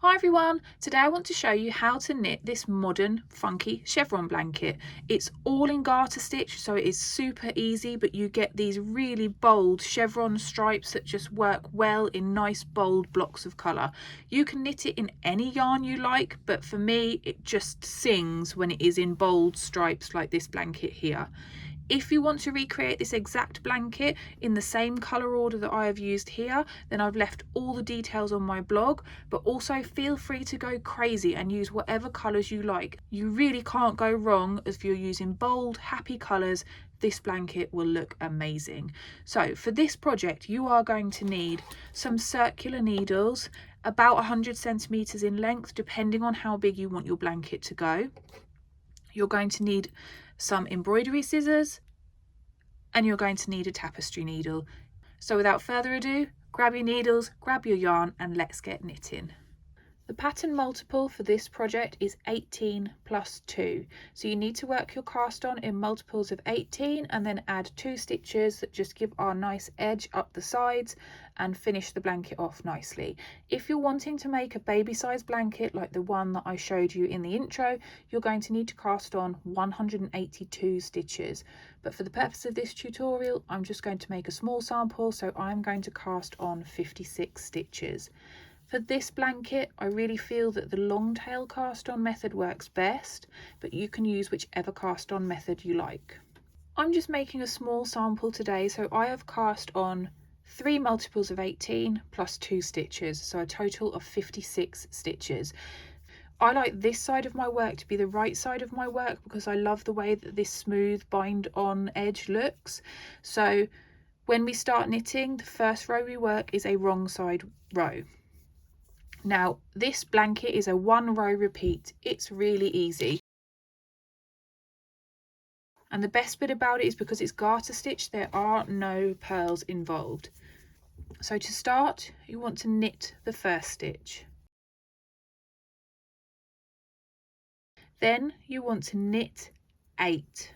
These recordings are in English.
Hi everyone, today I want to show you how to knit this modern funky chevron blanket. It's all in garter stitch, so it is super easy, but you get these really bold chevron stripes that just work well in nice bold blocks of colour. You can knit it in any yarn you like, but for me it just sings when it is in bold stripes like this blanket here. If you want to recreate this exact blanket in the same colour order that I have used here, then I've left all the details on my blog, but also feel free to go crazy and use whatever colours you like. You really can't go wrong if you're using bold, happy colours. This blanket will look amazing. So for this project, you are going to need some circular needles, about 100 centimetres in length, depending on how big you want your blanket to go. You're going to need some embroidery scissors, and you're going to need a tapestry needle. So without further ado, grab your needles, grab your yarn, and let's get knitting. The pattern multiple for this project is 18 plus 2. So you need to work your cast on in multiples of 18 and then add 2 stitches that just give our nice edge up the sides and finish the blanket off nicely. If you're wanting to make a baby size blanket like the one that I showed you in the intro, you're going to need to cast on 182 stitches. But for the purpose of this tutorial, I'm just going to make a small sample, so I'm going to cast on 56 stitches. For this blanket, I really feel that the long tail cast on method works best, but you can use whichever cast on method you like. I'm just making a small sample today, so I have cast on 3 multiples of 18 plus 2 stitches, so a total of 56 stitches. I like this side of my work to be the right side of my work because I love the way that this smooth bind on edge looks. So when we start knitting, the first row we work is a wrong side row. Now this blanket is a 1 row repeat. It's really easy. And the best bit about it is because it's garter stitch, there are no pearls involved. So to start, you want to knit the first stitch. Then you want to knit 8.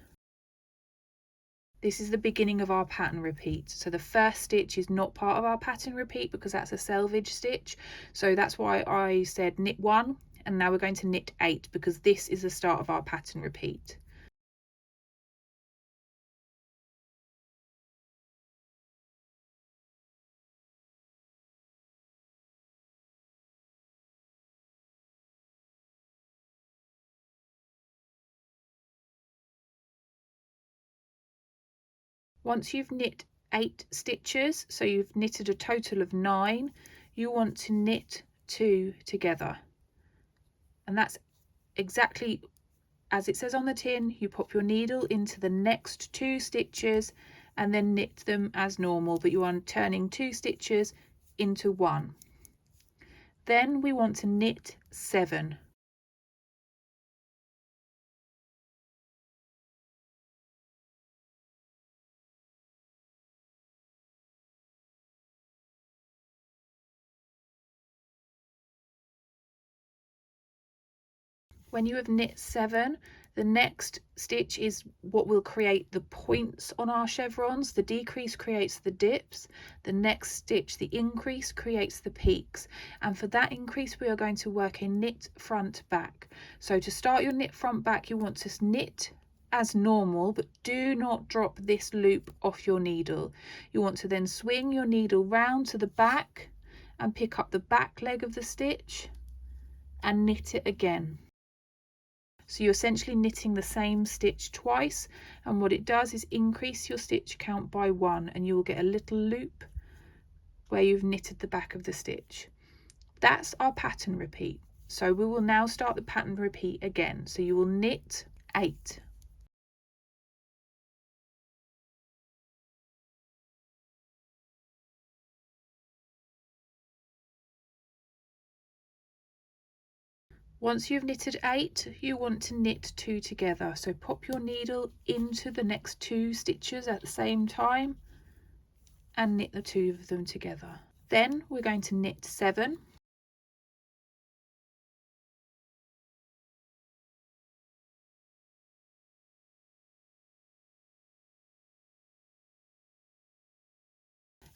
This is the beginning of our pattern repeat. So the first stitch is not part of our pattern repeat because that's a selvage stitch. So that's why I said knit 1, and now we're going to knit 8 because this is the start of our pattern repeat. Once you've knit 8 stitches, so you've knitted a total of 9, you want to knit 2 together. And that's exactly as it says on the tin. You pop your needle into the next 2 stitches and then knit them as normal, but you are turning 2 stitches into 1. Then we want to knit 7. When you have knit 7, the next stitch is what will create the points on our chevrons. The decrease creates the dips. The next stitch, the increase, creates the peaks. And for that increase, we are going to work a knit front back. So to start your knit front back, you want to knit as normal, but do not drop this loop off your needle. You want to then swing your needle round to the back and pick up the back leg of the stitch and knit it again. So you're essentially knitting the same stitch twice, and what it does is increase your stitch count by 1, and you will get a little loop where you've knitted the back of the stitch. That's our pattern repeat. So we will now start the pattern repeat again. So you will knit 8. Once you've knitted 8, you want to knit 2 together. So pop your needle into the next 2 stitches at the same time and knit the 2 of them together. Then we're going to knit 7.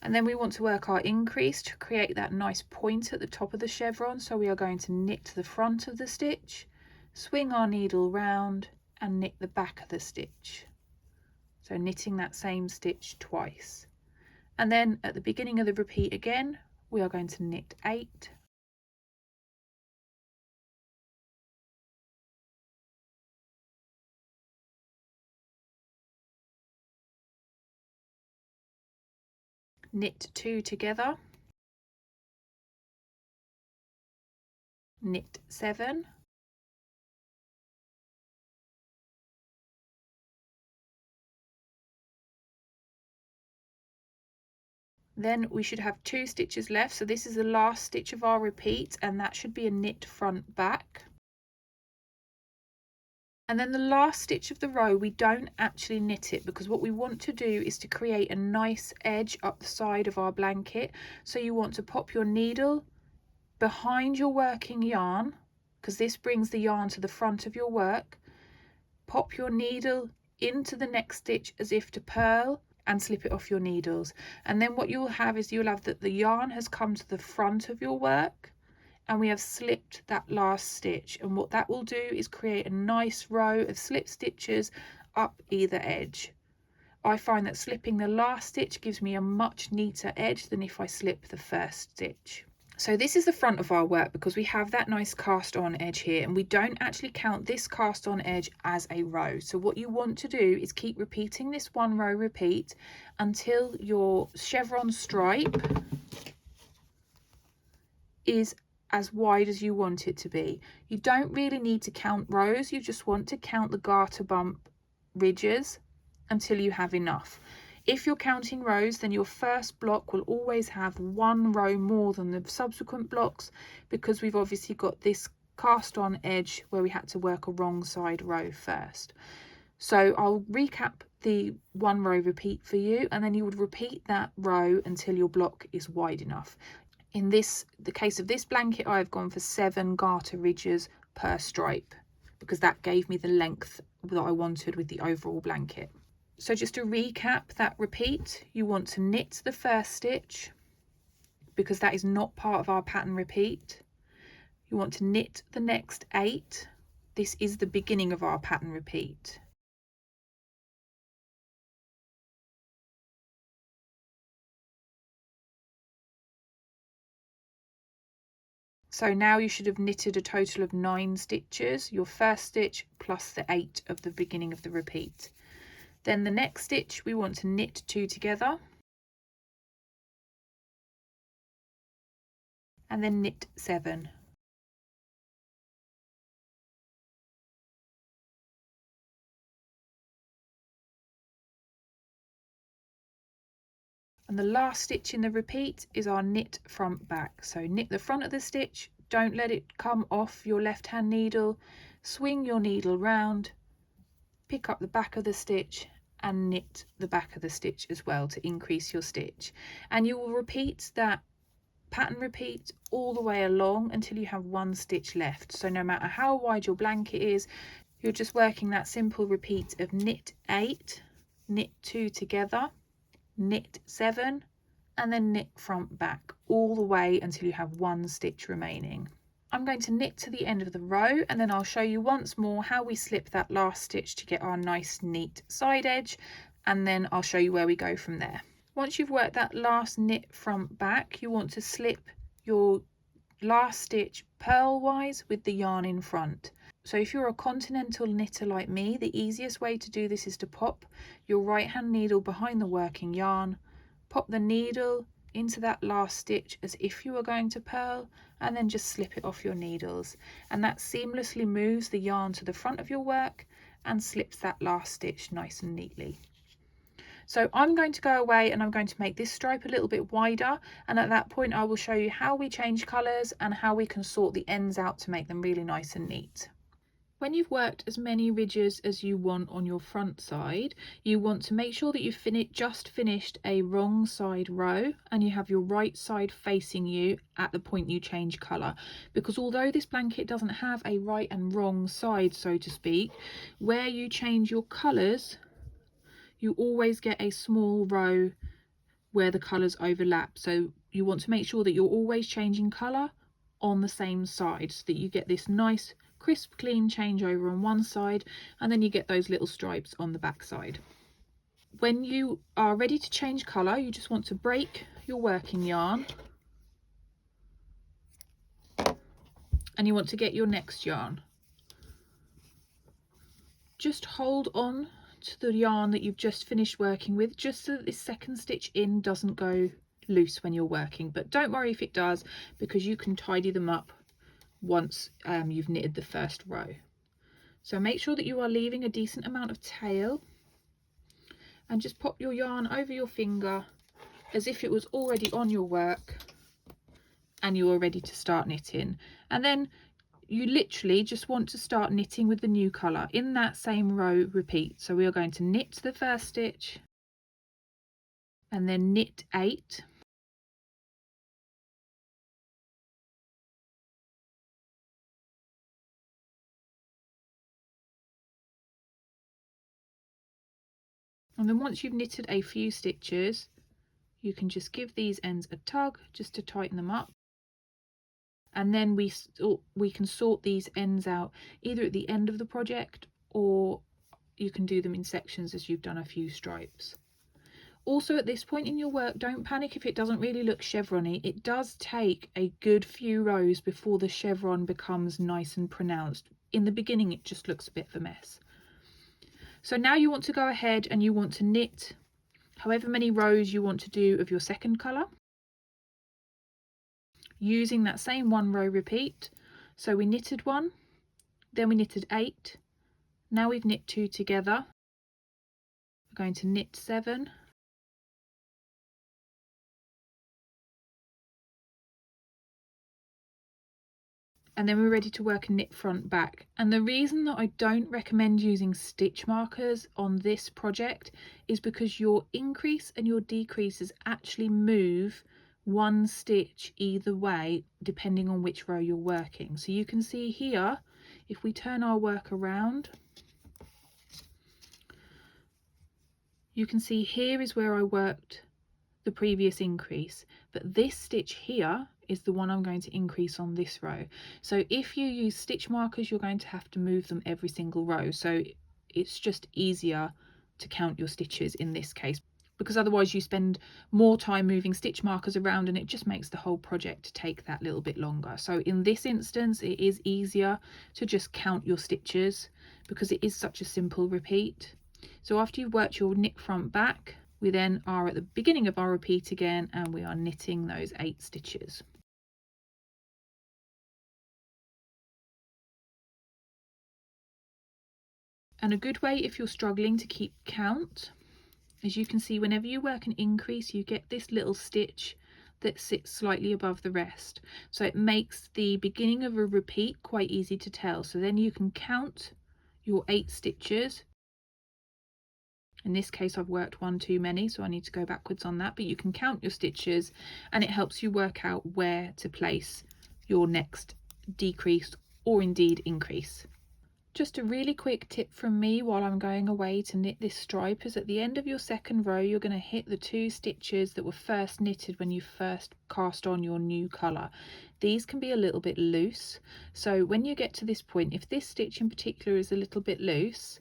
And then we want to work our increase to create that nice point at the top of the chevron. So we are going to knit to the front of the stitch, swing our needle round and knit the back of the stitch. So knitting that same stitch twice. And then at the beginning of the repeat again, we are going to knit 8, knit 2 together, knit 7, then we should have 2 stitches left. So this is the last stitch of our repeat, and that should be a knit front back. And then the last stitch of the row, we don't actually knit it, because what we want to do is to create a nice edge up the side of our blanket. So you want to pop your needle behind your working yarn, because this brings the yarn to the front of your work. Pop your needle into the next stitch as if to purl and slip it off your needles. And then what you'll have is you'll have that the yarn has come to the front of your work and we have slipped that last stitch. And what that will do is create a nice row of slip stitches up either edge. I find that slipping the last stitch gives me a much neater edge than if I slip the first stitch. So this is the front of our work, because we have that nice cast on edge here, and we don't actually count this cast on edge as a row. So what you want to do is keep repeating this 1 row repeat until your chevron stripe is as wide as you want it to be. You don't really need to count rows, you just want to count the garter bump ridges until you have enough. If you're counting rows, then your first block will always have 1 row more than the subsequent blocks, because we've obviously got this cast on edge where we had to work a wrong side row first. So I'll recap the 1 row repeat for you, and then you would repeat that row until your block is wide enough. In the case of this blanket, I've gone for 7 garter ridges per stripe, because that gave me the length that I wanted with the overall blanket. So just to recap that repeat, you want to knit the first stitch, because that is not part of our pattern repeat. You want to knit the next 8. This is the beginning of our pattern repeat. So now you should have knitted a total of 9 stitches, your first stitch plus the 8 of the beginning of the repeat. Then the next stitch, we want to knit 2 together and then knit 7. And the last stitch in the repeat is our knit front back. So knit the front of the stitch, don't let it come off your left hand needle, swing your needle round, pick up the back of the stitch and knit the back of the stitch as well to increase your stitch. And you will repeat that pattern repeat all the way along until you have 1 stitch left. So no matter how wide your blanket is, you're just working that simple repeat of knit 8, knit 2 together, knit 7 and then knit front back all the way until you have 1 stitch remaining. I'm going to knit to the end of the row, and then I'll show you once more how we slip that last stitch to get our nice neat side edge, and then I'll show you where we go from there. Once you've worked that last knit front back, you want to slip your last stitch purlwise with the yarn in front. So if you're a continental knitter like me, the easiest way to do this is to pop your right hand needle behind the working yarn, pop the needle into that last stitch as if you were going to purl, and then just slip it off your needles, and that seamlessly moves the yarn to the front of your work and slips that last stitch nice and neatly. So I'm going to go away and I'm going to make this stripe a little bit wider, and at that point I will show you how we change colours and how we can sort the ends out to make them really nice and neat. When you've worked as many ridges as you want on your front side, you want to make sure that you've just finished a wrong side row and you have your right side facing you at the point you change colour, because although this blanket doesn't have a right and wrong side, so to speak, where you change your colours you always get a small row where the colours overlap. So you want to make sure that you're always changing colour on the same side so that you get this nice crisp clean changeover on one side, and then you get those little stripes on the back side. When you are ready to change colour, you just want to break your working yarn and you want to get your next yarn. Just hold on to the yarn that you've just finished working with, just so that this second stitch in doesn't go loose when you're working, but don't worry if it does, because you can tidy them up once you've knitted the first row. So make sure that you are leaving a decent amount of tail, and just pop your yarn over your finger as if it was already on your work and you are ready to start knitting. And then you literally just want to start knitting with the new colour in that same row. Repeat. So we are going to knit the first stitch and then knit 8, and then once you've knitted a few stitches, you can just give these ends a tug just to tighten them up, and then we can sort these ends out either at the end of the project, or you can do them in sections as you've done a few stripes. Also, at this point in your work, don't panic if it doesn't really look chevrony. It does take a good few rows before the chevron becomes nice and pronounced. In the beginning, it just looks a bit of a mess. So now you want to go ahead and you want to knit however many rows you want to do of your second colour, using that same 1 row repeat. So we knitted 1, then we knitted 8, now we've knit 2 together. We're going to knit 7, and then we're ready to work a knit front back. And the reason that I don't recommend using stitch markers on this project is because your increase and your decreases actually move 1 stitch either way depending on which row you're working. So you can see here, if we turn our work around, you can see here is where I worked the previous increase, but this stitch here is the one I'm going to increase on this row. So if you use stitch markers, you're going to have to move them every single row, so it's just easier to count your stitches in this case, because otherwise you spend more time moving stitch markers around and it just makes the whole project take that little bit longer. So in this instance, it is easier to just count your stitches because it is such a simple repeat. So after you've worked your knit front back, we then are at the beginning of our repeat again, and we are knitting those 8 stitches. And a good way if you're struggling to keep count, as you can see, whenever you work an increase, you get this little stitch that sits slightly above the rest. So it makes the beginning of a repeat quite easy to tell. So then you can count your 8 stitches. In this case, I've worked 1 too many, so I need to go backwards on that, but you can count your stitches and it helps you work out where to place your next decrease or indeed increase. Just a really quick tip from me while I'm going away to knit this stripe is at the end of your second row, you're going to hit the 2 stitches that were first knitted when you first cast on your new colour. These can be a little bit loose, so when you get to this point, if this stitch in particular is a little bit loose,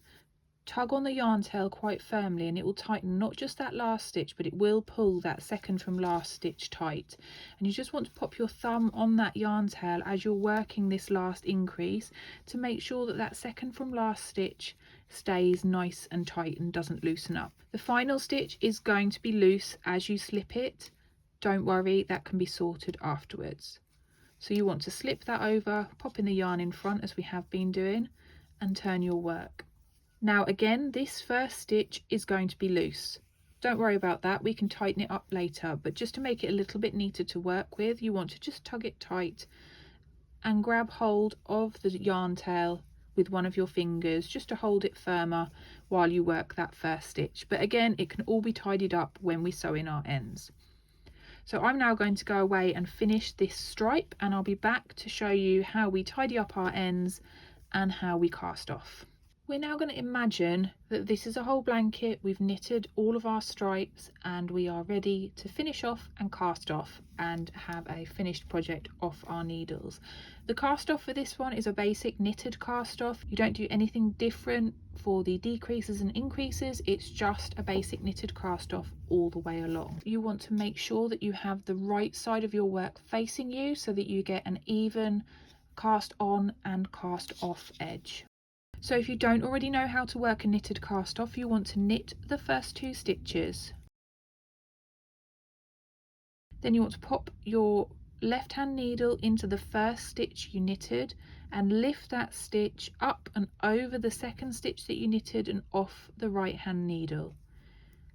tug on the yarn tail quite firmly and it will tighten not just that last stitch, but it will pull that second from last stitch tight. And you just want to pop your thumb on that yarn tail as you're working this last increase to make sure that that second from last stitch stays nice and tight and doesn't loosen up. The final stitch is going to be loose as you slip it. Don't worry, that can be sorted afterwards. So you want to slip that over, pop in the yarn in front as we have been doing, and turn your work. Now again, this first stitch is going to be loose. Don't worry about that, we can tighten it up later, but just to make it a little bit neater to work with, you want to just tug it tight and grab hold of the yarn tail with one of your fingers just to hold it firmer while you work that first stitch. But again, it can all be tidied up when we sew in our ends. So I'm now going to go away and finish this stripe, and I'll be back to show you how we tidy up our ends and how we cast off. We're now going to imagine that this is a whole blanket. We've knitted all of our stripes and we are ready to finish off and cast off and have a finished project off our needles. The cast off for this one is a basic knitted cast off. You don't do anything different for the decreases and increases. It's just a basic knitted cast off all the way along. You want to make sure that you have the right side of your work facing you so that you get an even cast on and cast off edge. So if you don't already know how to work a knitted cast off, you want to knit the first 2 stitches. Then you want to pop your left hand needle into the first stitch you knitted and lift that stitch up and over the second stitch that you knitted and off the right hand needle.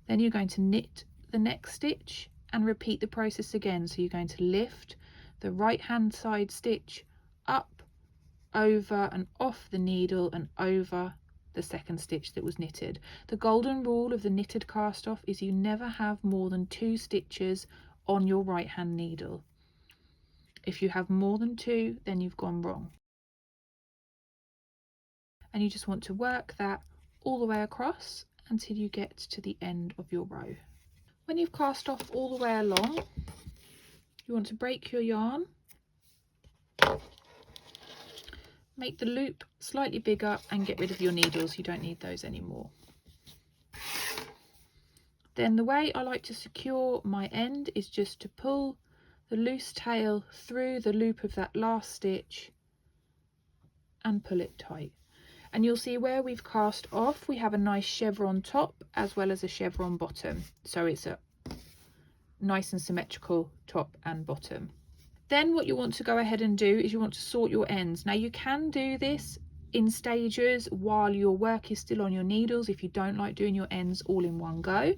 Then you're going to knit the next stitch and repeat the process again. So you're going to lift the right hand side stitch up, over and off the needle and over the second stitch that was knitted. The golden rule of the knitted cast off is you never have more than 2 stitches on your right hand needle. If you have more than 2, then you've gone wrong. And you just want to work that all the way across until you get to the end of your row. When you've cast off all the way along, you want to break your yarn, make the loop slightly bigger and get rid of your needles. You don't need those anymore. Then the way I like to secure my end is just to pull the loose tail through the loop of that last stitch and pull it tight. And you'll see where we've cast off, we have a nice chevron top as well as a chevron bottom. So it's a nice and symmetrical top and bottom. Then what you want to go ahead and do is you want to sort your ends. Now you can do this in stages while your work is still on your needles if you don't like doing your ends all in one go,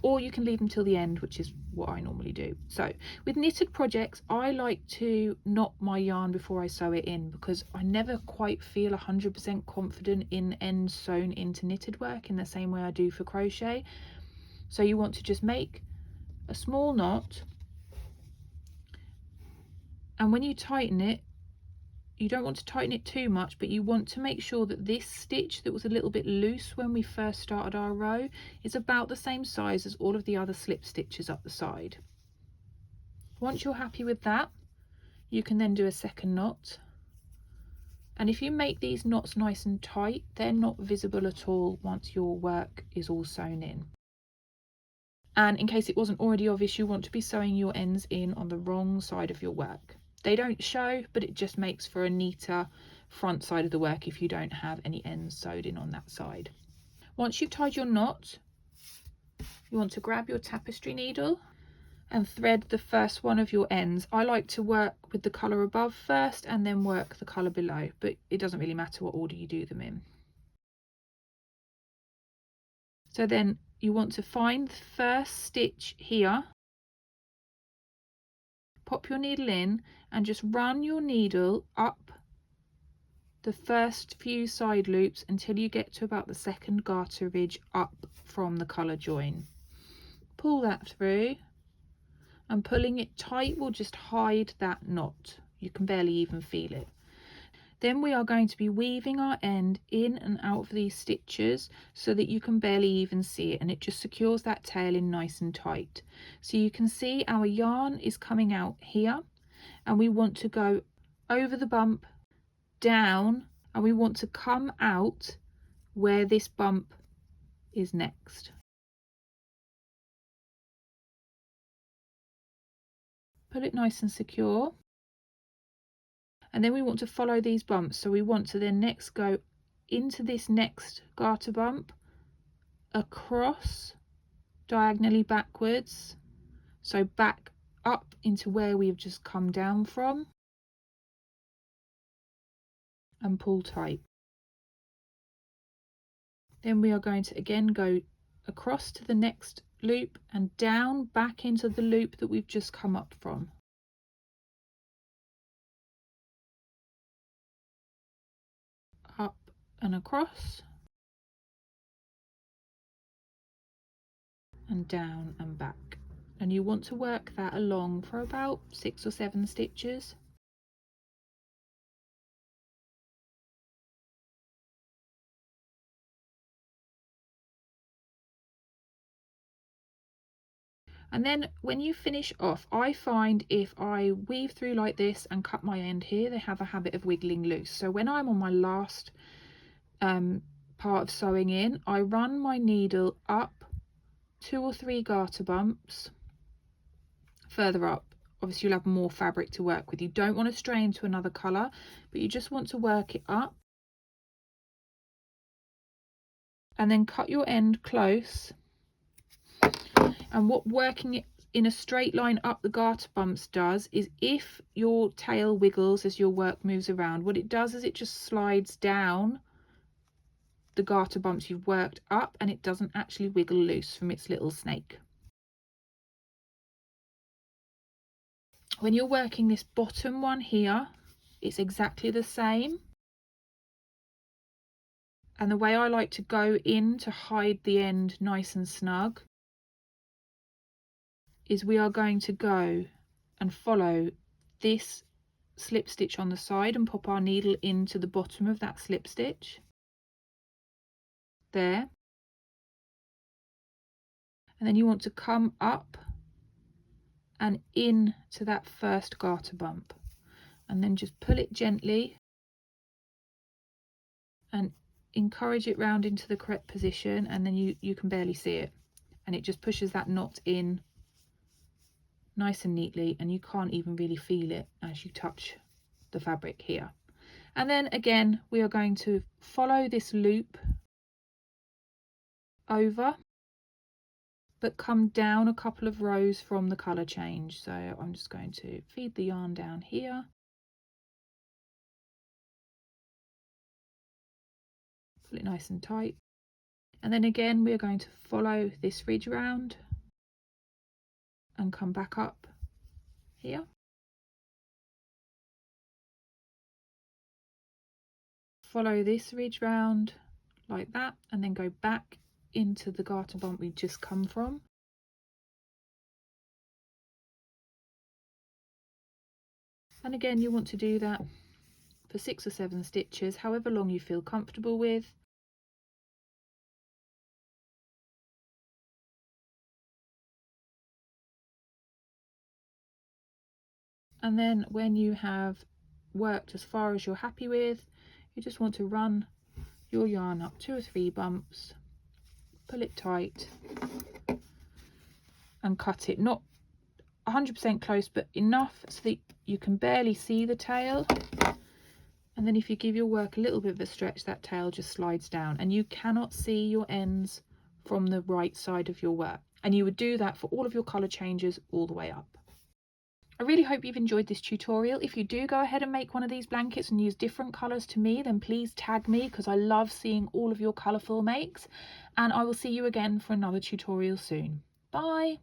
or you can leave them till the end, which is what I normally do. So with knitted projects, I like to knot my yarn before I sew it in because I never quite feel 100% confident in ends sewn into knitted work in the same way I do for crochet. So you want to just make a small knot. And when you tighten it, you don't want to tighten it too much, but you want to make sure that this stitch that was a little bit loose when we first started our row is about the same size as all of the other slip stitches up the side. Once you're happy with that, you can then do a second knot. And if you make these knots nice and tight, they're not visible at all once your work is all sewn in. And in case it wasn't already obvious, you want to be sewing your ends in on the wrong side of your work. They don't show, but it just makes for a neater front side of the work if you don't have any ends sewed in on that side. Once you've tied your knot, you want to grab your tapestry needle and thread the first one of your ends. I like to work with the colour above first and then work the colour below, but it doesn't really matter what order you do them in. So then you want to find the first stitch here, pop your needle in and just run your needle up the first few side loops until you get to about the second garter ridge up from the colour join. Pull that through, and pulling it tight will just hide that knot. You can barely even feel it. Then we are going to be weaving our end in and out of these stitches so that you can barely even see it, and it just secures that tail in nice and tight. So you can see our yarn is coming out here, and we want to go over the bump, down, and we want to come out where this bump is next. Pull it nice and secure. And then we want to follow these bumps. So we want to then next go into this next garter bump, across, diagonally backwards. So back up into where we've just come down from, and pull tight. Then we are going to again go across to the next loop and down back into the loop that we've just come up from. Up and across, and down and back. And you want to work that along for about 6 or 7 stitches. And then when you finish off, I find if I weave through like this and cut my end here, they have a habit of wiggling loose. So when I'm on my last part of sewing in, I run my needle up 2 or 3 garter bumps further up. Obviously you'll have more fabric to work with. You don't want to stray into another colour, but you just want to work it up. And then cut your end close. And what working it in a straight line up the garter bumps does is, if your tail wiggles as your work moves around, what it does is it just slides down the garter bumps you've worked up, and it doesn't actually wiggle loose from its little snake. When you're working this bottom one here, it's exactly the same. And the way I like to go in to hide the end nice and snug is we are going to go and follow this slip stitch on the side and pop our needle into the bottom of that slip stitch there, and then you want to come up and in to that first garter bump, and then just pull it gently and encourage it round into the correct position, and then you can barely see it, and it just pushes that knot in nice and neatly, and you can't even really feel it as you touch the fabric here. And then again we are going to follow this loop over, but come down a couple of rows from the colour change. So I'm just going to feed the yarn down here, pull it nice and tight, and then again we're going to follow this ridge round and come back up here, follow this ridge round like that, and then go back into the garter bump we just come from. And again you want to do that for 6 or 7 stitches, however long you feel comfortable with. And then when you have worked as far as you're happy with, you just want to run your yarn up 2 or 3 bumps, pull it tight and cut it, not 100% close, but enough so that you can barely see the tail. And then if you give your work a little bit of a stretch, that tail just slides down, and you cannot see your ends from the right side of your work. And you would do that for all of your colour changes all the way up. I really hope you've enjoyed this tutorial. If you do go ahead and make one of these blankets and use different colours to me, then please tag me, because I love seeing all of your colourful makes. And I will see you again for another tutorial soon. Bye!